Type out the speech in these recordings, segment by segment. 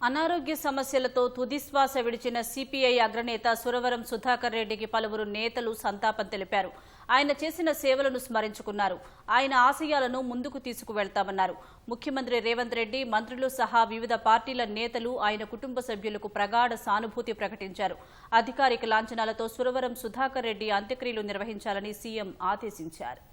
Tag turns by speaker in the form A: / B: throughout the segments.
A: అనారోగ్య సమస్యలతో తుదిశ్వాస విడిచిన సిపిఐ అగ్రనేత సురవరం సుధాకర్ రెడ్డికి పలువురు నేతలు సంతాపం తెలిపారు. ఆయన చేసిన సేవలను స్మరించుకున్నారు. ఆయన ఆశయాలను ముందుకు తీసుకువెళ్తామన్నారు. ముఖ్యమంత్రి రేవంత్ రెడ్డి, మంత్రులు సహా వివిధ పార్టీల నేతలు ఆయన కుటుంబ సభ్యులకు ప్రగాఢ సానుభూతి ప్రకటించారు. అధికారిక లాంఛనాలతో సురవరం సుధాకర్ రెడ్డి అంత్యక్రియలు నిర్వహించాలని సీఎం ఆదేశించారు.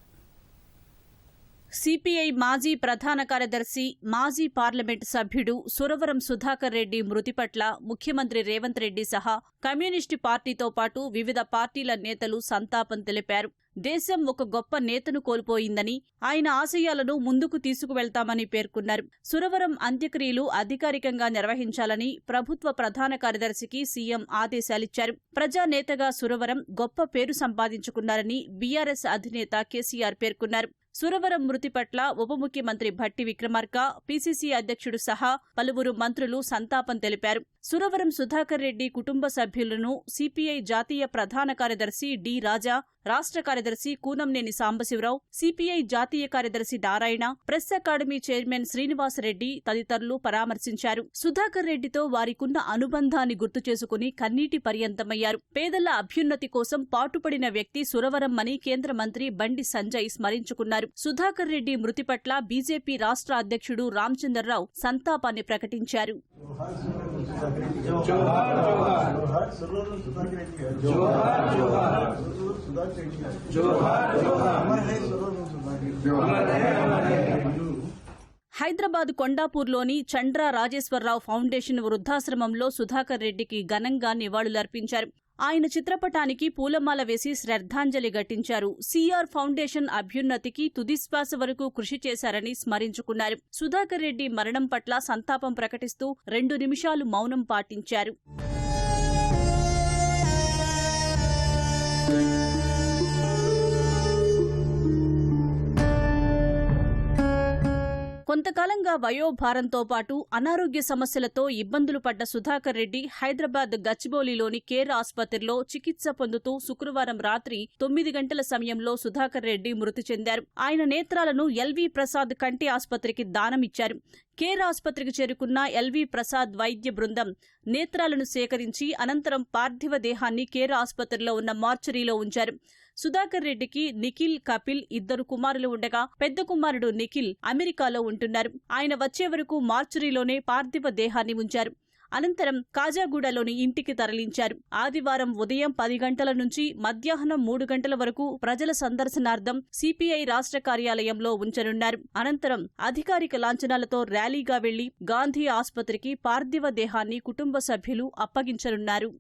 A: సిపిఐ మాజీ ప్రధాన కార్యదర్శి, మాజీ పార్లమెంటు సభ్యుడు సురవరం సుధాకర్ రెడ్డి మృతి పట్ల ముఖ్యమంత్రి రేవంత్ రెడ్డి సహా కమ్యూనిస్టు పార్టీతో పాటు వివిధ పార్టీల నేతలు సంతాపం తెలిపారు. దేశం ఒక గొప్ప నేతను కోల్పోయిందని, ఆయన ఆశయాలను ముందుకు తీసుకువెళ్తామని పేర్కొన్నారు. సురవరం అంత్యక్రియలు అధికారికంగా నిర్వహించాలని ప్రభుత్వ ప్రధాన కార్యదర్శికి సీఎం ఆదేశాలిచ్చారు. ప్రజానేతగా సురవరం గొప్ప పేరు సంపాదించుకున్నారని బీఆర్ఎస్ అధినేత కేసీఆర్ పేర్కొన్నారు. సురవరం మృతి పట్ల ఉప ముఖ్యమంత్రి భట్టి విక్రమార్క, పీసీసీ అధ్యక్షుడు సహా పలువురు మంత్రులు సంతాపం తెలిపారు. సురవరం సుధాకర్ రెడ్డి కుటుంబ సభ్యులను సిపిఐ జాతీయ ప్రధాన కార్యదర్శి డి రాజా, రాష్ట్ర కార్యదర్శి కూనంనేని సాంబశివరావు, సిపిఐ జాతీయ కార్యదర్శి Narayana, press academy chairman Srinivasa Reddy తదితరులు పరామర్శించారు. సుధాకర్ రెడ్డితో వారికున్న అనుబంధాన్ని గుర్తు చేసుకుని కన్నీటి పర్యంతమయ్యారు. పేదల అభ్యున్నతి కోసం పాటుపడిన వ్యక్తి సురవరం అని కేంద్ర మంత్రి బండి సంజయ్ స్మరించుకున్నారు. సుధాకర్ రెడ్డి మృతి పట్ల బీజేపీ రాష్ట్ర అధ్యక్షుడు రామచంద్రరావు సంతాపాన్ని ప్రకటించారు. హైదరాబాద్ కొండాపూర్లోని చండ్రా రాజేశ్వరరావు ఫౌండేషన్ వృద్ధాశ్రమంలో సుధాకర్ రెడ్డికి ఘనంగా నివాళులర్పించారు. ఆయన చిత్రపటానికి పూలమాల వేసి శ్రద్ధాంజలి ఘటించారు. సిఆర్ ఫౌండేషన్ అభ్యున్నతికి తుదిశ్వాస వరకు కృషి చేశారని స్మరించుకున్నారు. సుధాకర్ రెడ్డి మరణం పట్ల సంతాపం ప్రకటిస్తూ 2 నిమిషాలు మౌనం పాటించారు. కొంతకాలంగా వయోభారంతో పాటు అనారోగ్య సమస్యలతో ఇబ్బందులు పడ్డ సుధాకర్ రెడ్డి హైదరాబాద్ గచ్చిబౌలిలోని కేర్ ఆసుపత్రిలో చికిత్స పొందుతూ శుక్రవారం రాత్రి 9 గంటల సమయంలో సుధాకర్ రెడ్డి మృతి చెందారు. ఆయన నేత్రాలను ఎల్వీ ప్రసాద్ కంటి ఆసుపత్రికి దానమిచ్చారు. కేర్ ఆసుపత్రికి చేరుకున్న ఎల్వీ ప్రసాద్ వైద్య బృందం నేత్రాలను సేకరించి అనంతరం పార్థివ దేహాన్ని కేర్ ఆసుపత్రిలో ఉన్న మార్చరీలో ఉంచారు. సుధాకర్ రెడ్డికి నిఖిల్, కపిల్ 2 కుమారులు ఉండగా పెద్ద కుమారుడు నిఖిల్ అమెరికాలో ఉంటున్నారు. ఆయన వచ్చే వరకు మార్చురీలోనే పార్థివ దేహాన్ని ఉంచారు. అనంతరం కాజాగూడలోని ఇంటికి తరలించారు. ఆదివారం ఉదయం 10 గంటల నుంచి మధ్యాహ్నం 3 గంటల వరకు ప్రజల సందర్శనార్థం సిపిఐ రాష్ట్ర కార్యాలయంలో ఉంచనున్నారు. అనంతరం అధికారిక లాంఛనాలతో ర్యాలీగా వెళ్లి గాంధీ ఆసుపత్రికి పార్థివ దేహాన్ని కుటుంబ సభ్యులు అప్పగించనున్నారు.